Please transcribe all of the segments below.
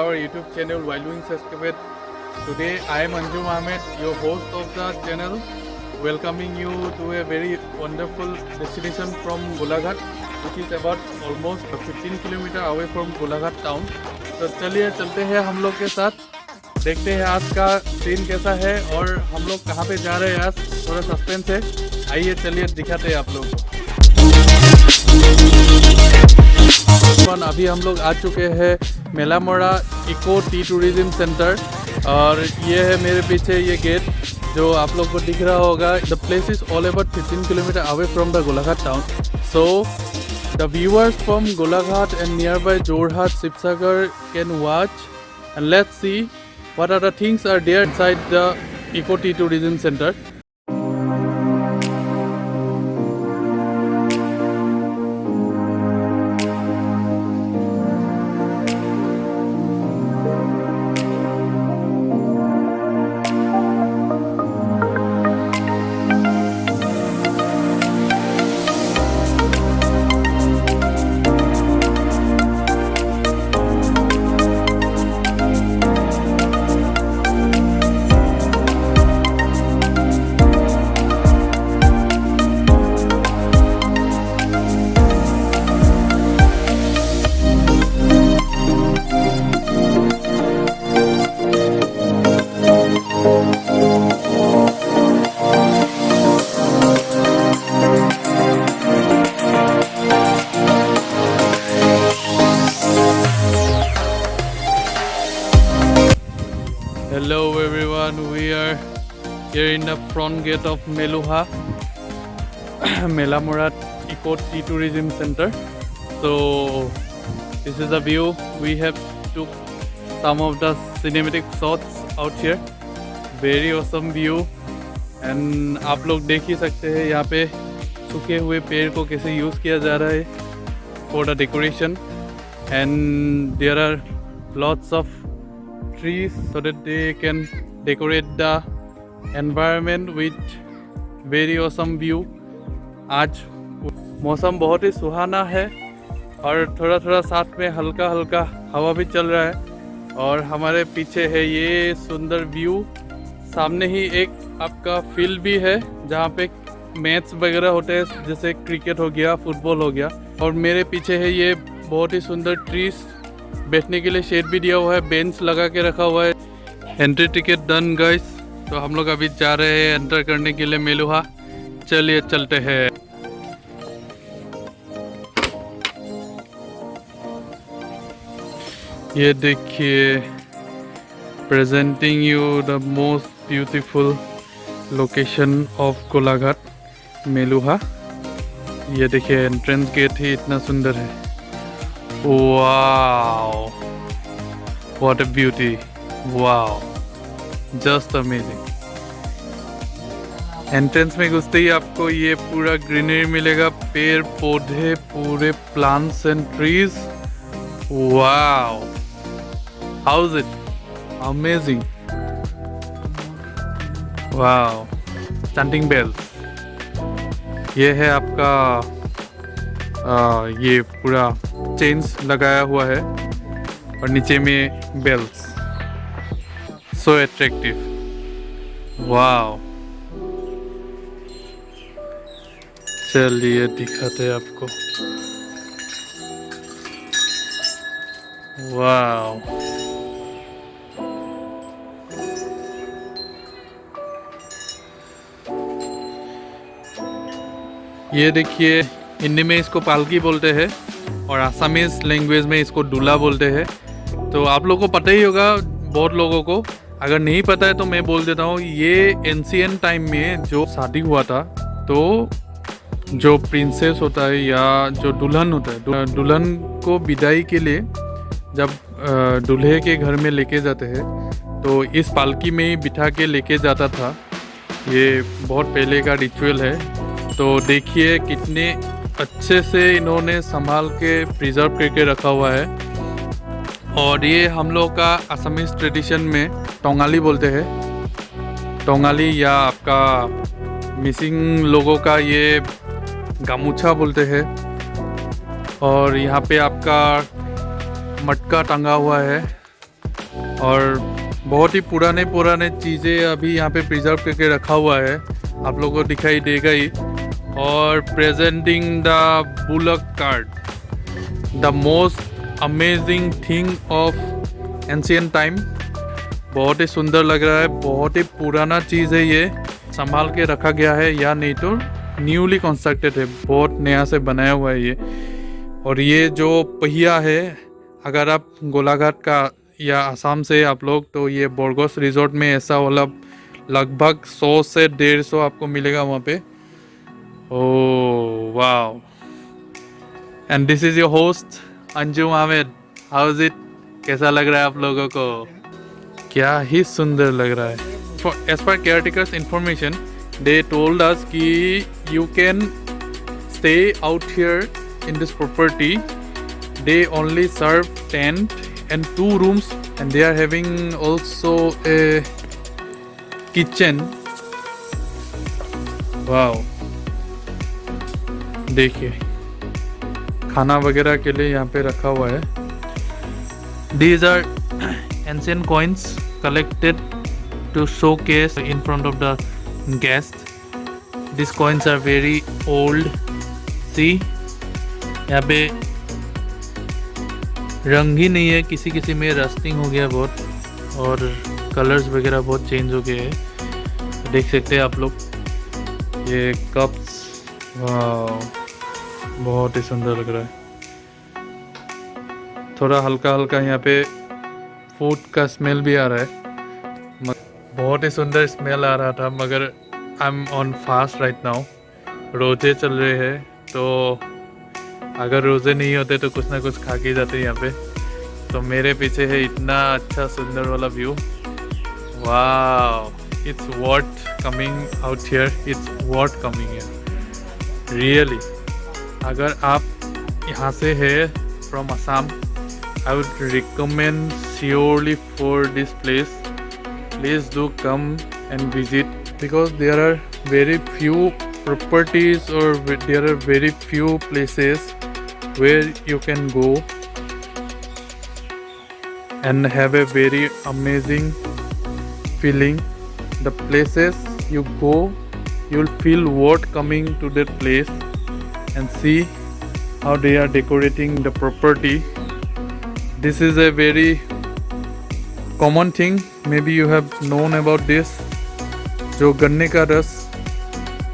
our YouTube channel Wild Wings Escapade. Today I am Anjum Ahmed, your host of the channel, welcoming you to a very wonderful destination from Golaghat, which is about almost 15 kilometre away from Golaghat town. तो चलिए चलते हैं हम लोग के साथ, देखते हैं आज का सीन कैसा है और हम लोग कहाँ पे जा रहे हैं। आज थोड़ा सस्पेंस है, आइए चलिए दिखाते हैं आप लोग को। अभी हम लोग आ चुके हैं मेलामोड़ा इको टी टूरिज्म सेंटर और ये है मेरे पीछे ये गेट जो आप लोग को दिख रहा होगा। The place is all about 15 kilometre away from the Golaghat town. So the viewers from Golaghat and nearby Jorhat Sivasagar can watch and let's see what are the things are there inside the Eco Tea Tourism Center. Hello everyone, we are here in the front gate of Meluha, Melamora Eco Tea Tourism Center. So this is the view. We have took some of the cinematic shots out here. Very awesome view. And आप लोग देख ही सकते हैं यहाँ पे सूखे हुए पेड़ को कैसे यूज़ किया जा रहा है for the decoration. And there are lots of trees so that they can decorate the environment with very awesome view. आज मौसम बहुत ही सुहाना है और थोड़ा थोड़ा साथ में हल्का हल्का हवा भी चल रहा है और हमारे पीछे है ये सुंदर व्यू। सामने ही एक आपका फील्ड भी है जहाँ पे मैच वगैरह होते हैं, जैसे क्रिकेट हो गया, फुटबॉल हो गया। और मेरे पीछे है ये बहुत ही सुंदर ट्रीज, बैठने के लिए शेड भी दिया हुआ है, बेंच लगा के रखा हुआ है। Entry ticket done guys. तो हम लोग अभी जा रहे हैं एंटर करने के लिए मेलुहा। चलिए चलते हैं। ये देखिए, presenting you the most beautiful location of Golaghat Meluha. ये देखिए एंट्रेंस गेट ही इतना सुंदर है। Wow, what a beauty. Wow, just amazing. Entrance में घुसते ही आपको ये पूरा ग्रीनरी मिलेगा, पेड़ पौधे, पूरे plants and trees. Wow, how is it? Amazing. Wow, standing bells. ये है आपका ये पूरा चेन्स लगाया हुआ है और नीचे में बेल्स। सो अट्रैक्टिव। वाओ, चलिए दिखाते हैं आपको। वाओ, ये देखिए, हिंदी में इसको पालकी बोलते हैं और आसामीज लैंग्वेज में इसको दूल्हा बोलते हैं। तो आप लोगों को पता ही होगा, बहुत लोगों को। अगर नहीं पता है तो मैं बोल देता हूँ। ये एंशिएंट टाइम में जो शादी हुआ था, तो जो प्रिंसेस होता है या जो दुल्हन होता है, दुल्हन को विदाई के लिए जब दूल्हे के घर में लेके जाते हैं तो इस पालकी में ही बिठा के लेके जाता था। ये बहुत पहले का रिचुअल है। तो देखिए कितने अच्छे से इन्होंने संभाल के प्रिजर्व करके रखा हुआ है। और ये हम लोग का असमीज ट्रेडिशन में टोंगाली बोलते हैं। टोंगाली या आपका मिसिंग लोगों का ये गामूछा बोलते हैं। और यहाँ पे आपका मटका टंगा हुआ है और बहुत ही पुराने पुराने चीज़ें अभी यहाँ पे प्रिजर्व करके रखा हुआ है, आप लोगों को दिखाई देगा ही। और presenting the bullock cart, the most amazing thing of ancient time. बहुत ही सुंदर लग रहा है, बहुत ही पुराना चीज़ है ये, संभाल के रखा गया है या नहीं तो न्यूली कंस्ट्रक्टेड है, बहुत नया से बनाया हुआ है ये। और ये जो पहिया है, अगर आप गोलाघाट का या असम से आप लोग, तो ये बोरगोस रिजॉर्ट में ऐसा वाला लगभग 100 से 150 आपको मिलेगा वहाँ पे। Oh wow. And this is your host Anjum Ahmed. How is it? कैसा लग रहा है आप लोगों को? क्या ही सुंदर लग रहा है। एज पर caretaker's information, they told us कि you can stay out here in this property. They only serve tent and 2 rooms, and they are having also a kitchen. Wow, देखिए खाना वगैरह के लिए यहाँ पे रखा हुआ है। These are ancient coins collected to showcase in front of the guest. These coins are very old. See, यहाँ पे रंग ही नहीं है, किसी किसी में रस्टिंग हो गया बहुत, और कलर्स वगैरह बहुत चेंज हो गए हैं। देख सकते हैं आप लोग ये कप्स, बहुत ही सुंदर लग रहा है। थोड़ा हल्का हल्का यहाँ पे फूड का स्मेल भी आ रहा है, बहुत ही सुंदर स्मेल आ रहा था, मगर I am on fast right now, रोजे चल रहे हैं, तो अगर रोज़े नहीं होते तो कुछ ना कुछ खा के जाते यहाँ पे। तो मेरे पीछे है इतना अच्छा सुंदर वाला view. Wow, it's worth coming out here, it's worth coming here really. अगर आप यहाँ से है from Assam, I would recommend surely for this place. Please do come and visit, because there are very few properties or there are very few places where you can go and have a very amazing feeling. The places you go, you'll feel worth coming to that place and see how they are decorating the property. This is a very common thing, maybe you have known about this। जो गन्ने का रस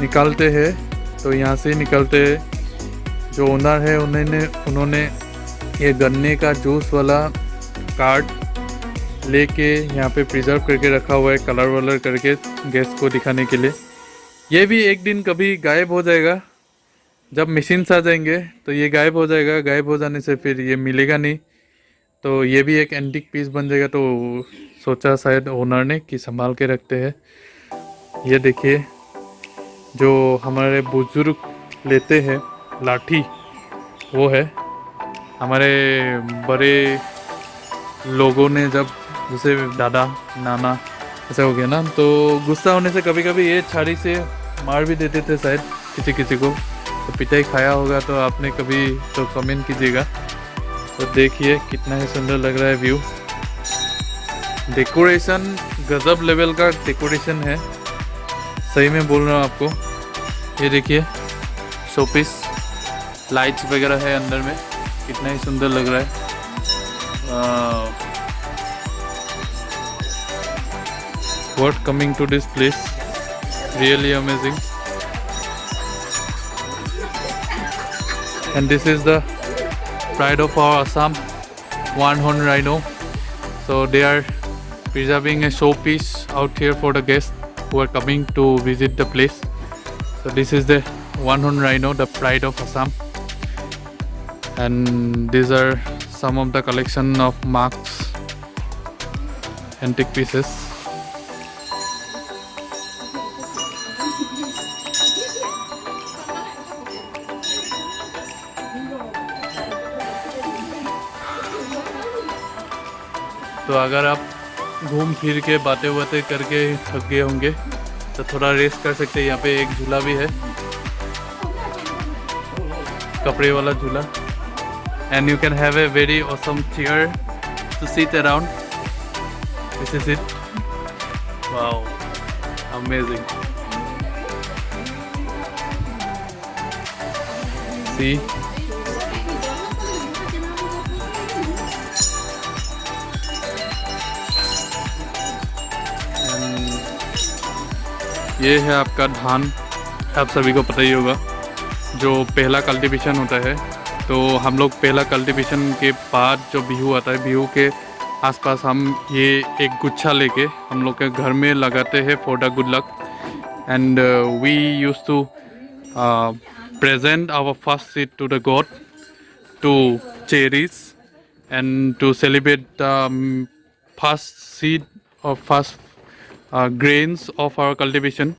निकालते हैं, तो यहाँ से निकालते हैं। जो ओनर है उन्होंने ये गन्ने का जूस वाला कार्ड लेके यहाँ पे प्रिजर्व करके रखा हुआ है, कलर वलर करके गेस्ट को दिखाने के लिए। ये भी एक दिन कभी गायब हो जाएगा, जब मशीन्स आ जाएंगे तो ये गायब हो जाएगा। गायब हो जाने से फिर ये मिलेगा नहीं, तो ये भी एक एंटीक पीस बन जाएगा। तो सोचा शायद ओनर ने कि संभाल के रखते हैं। ये देखिए, जो हमारे बुजुर्ग लेते हैं लाठी, वो है। हमारे बड़े लोगों ने जब, जैसे दादा नाना ऐसा हो गया ना, तो गुस्सा होने से कभी कभी ये छारी से मार भी देते थे शायद किसी किसी को। तो पिटाई खाया होगा तो आपने कभी, तो कमेंट कीजिएगा। तो देखिए कितना ही सुंदर लग रहा है व्यू। डेकोरेशन गजब लेवल का डेकोरेशन है, सही में बोल रहा हूँ आपको। ये देखिए शोपीस लाइट्स वगैरह है अंदर में, कितना ही सुंदर लग रहा है। Worth coming to this place, really amazing. And this is the pride of our Assam, one horn rhino. So they are preserving a showpiece out here for the guests who are coming to visit the place. So this is the one horn rhino, the pride of Assam, and these are some of the collection of marks, antique pieces. तो अगर आप घूम फिर के बातें बातें करके थक गए होंगे तो थोड़ा रेस्ट कर सकते हैं। यहाँ पे एक झूला भी है, कपड़े वाला झूला, and you can have a very awesome chair to sit around. This is it. Wow, amazing. See. ये है आपका धान, आप सभी को पता ही होगा, जो पहला कल्टीवेशन होता है। तो हम लोग पहला कल्टीवेशन के बाद जो बिहू आता है, बिहू के आसपास हम ये एक गुच्छा लेके हम लोग के घर में लगाते हैं for the good luck. And we use to present our first seed to the god, to cherish and to celebrate the first seed or first grains of our cultivation.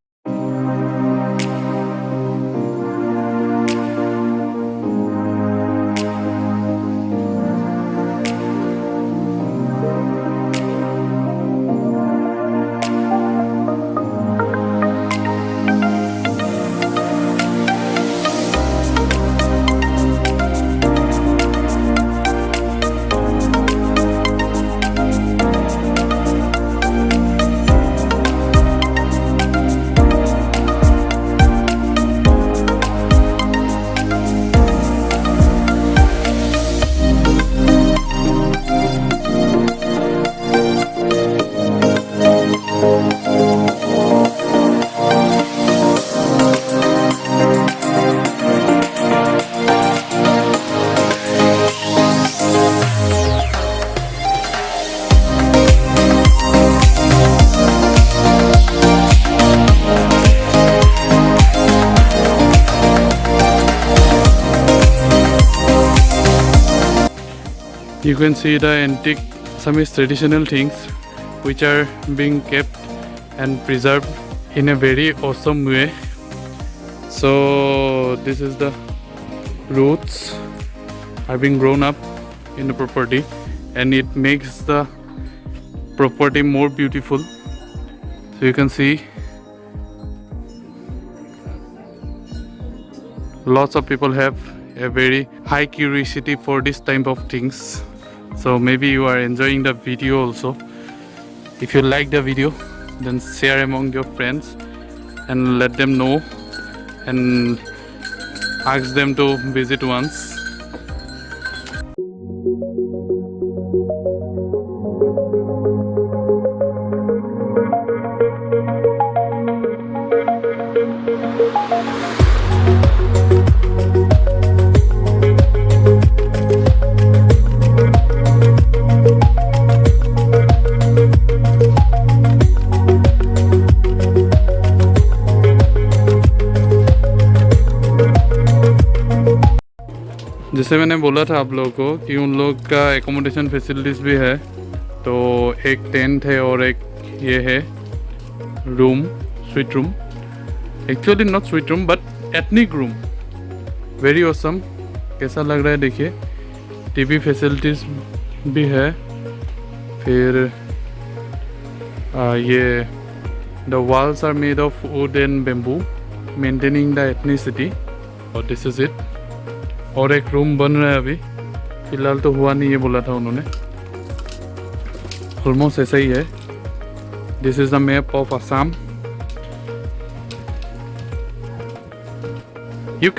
You can see the antique Assamese traditional things which are being kept and preserved in a very awesome way. So this is the roots are being grown up in the property, and it makes the property more beautiful. So you can see lots of people have a very high curiosity for this type of things. So maybe you are enjoying the video also. If you like the video, then share among your friends and let them know and ask them to visit once. जैसे मैंने बोला था आप लोगों को कि उन लोग का एकोमोडेशन फैसिलिटीज़ भी है। तो एक टेंट है और एक ये है room, suite room, actually not suite room but ethnic room, very awesome. कैसा लग रहा है देखिए, टीवी फैसिलिटीज़ भी है। फिर ये the walls are made of wood and bamboo, maintaining the ethnicity. और दिस इज़ इट। और एक रूम बन रहा है अभी, फिलहाल तो हुआ नहीं, ये बोला था उन्होंने। ऑलमोस्ट ऐसा ही है। This is the map of Assam. You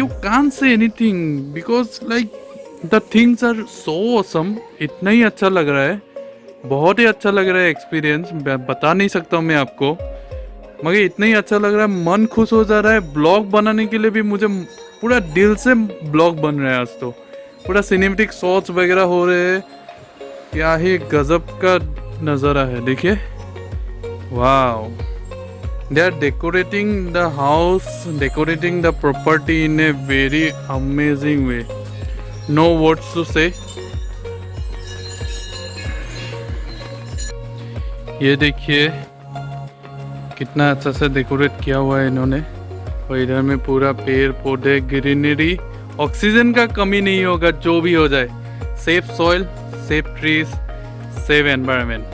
can't say anything because like the things are so awesome. इतना ही अच्छा लग रहा है, बहुत ही अच्छा लग रहा है एक्सपीरियंस, बता नहीं सकता हूँ मैं आपको, मगर इतना ही अच्छा लग रहा है, मन खुश हो जा रहा है। ब्लॉग बनाने के लिए भी मुझे पूरा दिल से ब्लॉग बन रहा है। आज तो पूरा सिनेमेटिक शॉट्स वगैरह हो रहे हैं, क्या ही गजब का नज़ारा है। देखिए, wow, they are decorating the house, decorating the property in a very amazing way, no words to say. ये देखिए कितना अच्छा से डेकोरेट किया हुआ है इन्होंने। और इधर में पूरा पेड़ पौधे, ग्रीनरी, ऑक्सीजन का कमी नहीं होगा जो भी हो जाए। Safe soil, safe trees, safe environment,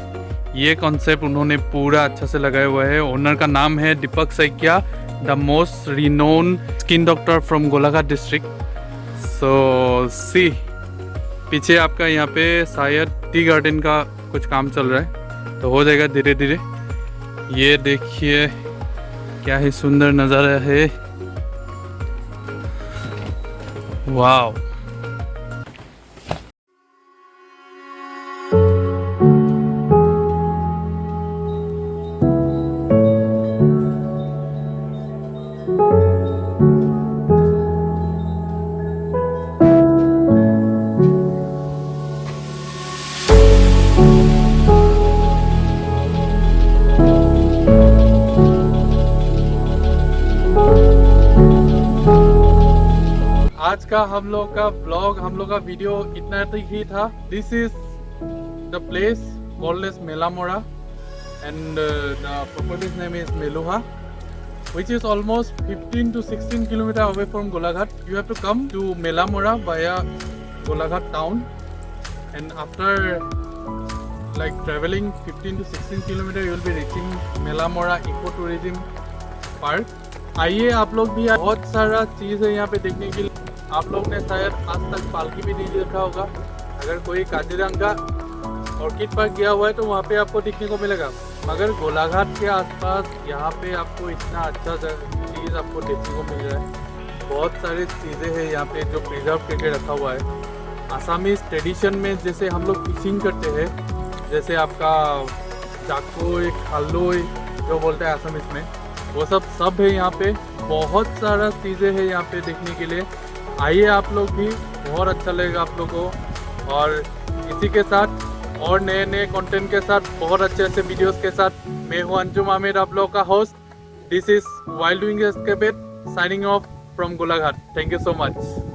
ये कॉन्सेप्ट उन्होंने पूरा अच्छा से लगाया हुआ है। ओनर का नाम है Deepak Saikia, the most renowned skin doctor from Golaghat district. So see, पीछे आपका यहाँ पे शायद टी गार्डन का कुछ काम चल रहा है। तो हो जाएगा धीरे धीरे। ये देखिए क्या ही सुंदर नज़ारा है, वाव। आज का हम लोग का ब्लॉग, हम लोग का वीडियो इतना तक ही था। This is the place called as Melamora and the property's name is Meluha, which is almost 15 to 16 kilometers away from Golaghat. You have to come to Melamora via Golaghat town, and after like traveling 15 to 16 kilometers, you will be reaching Melamora Ecotourism Park. आइए आप लोग भी, बहुत सारा चीज़ है यहाँ पे देखने के लिए। आप लोग ने शायद आज तक पालकी भी नहीं देखा होगा। अगर कोई काजीरंगा ऑर्किड पार्क गया हुआ है तो वहाँ पे आपको देखने को मिलेगा, मगर गोलाघाट के आसपास यहाँ पे आपको इतना अच्छा चीज़ आपको देखने को मिल रहा है। बहुत सारी चीज़ें हैं यहाँ पे जो प्रिजर्व करके रखा हुआ है। आसामीज ट्रेडिशन में जैसे हम लोग फिशिंग करते हैं, जैसे आपका जाकोई खालोई जो बोलते हैं आसामीज में, वो सब है यहाँ पे। बहुत सारा चीज़ें हैं यहाँ पे देखने के लिए। आइए आप लोग भी, बहुत अच्छा लगेगा आप लोगों को। और इसी के साथ और नए नए कंटेंट के साथ, बहुत अच्छे वीडियोस के साथ, मैं हूं अंजुम आमिर, आप लोगों का होस्ट। This is wild doing escapade signing off from Golaghat. Thank you so much.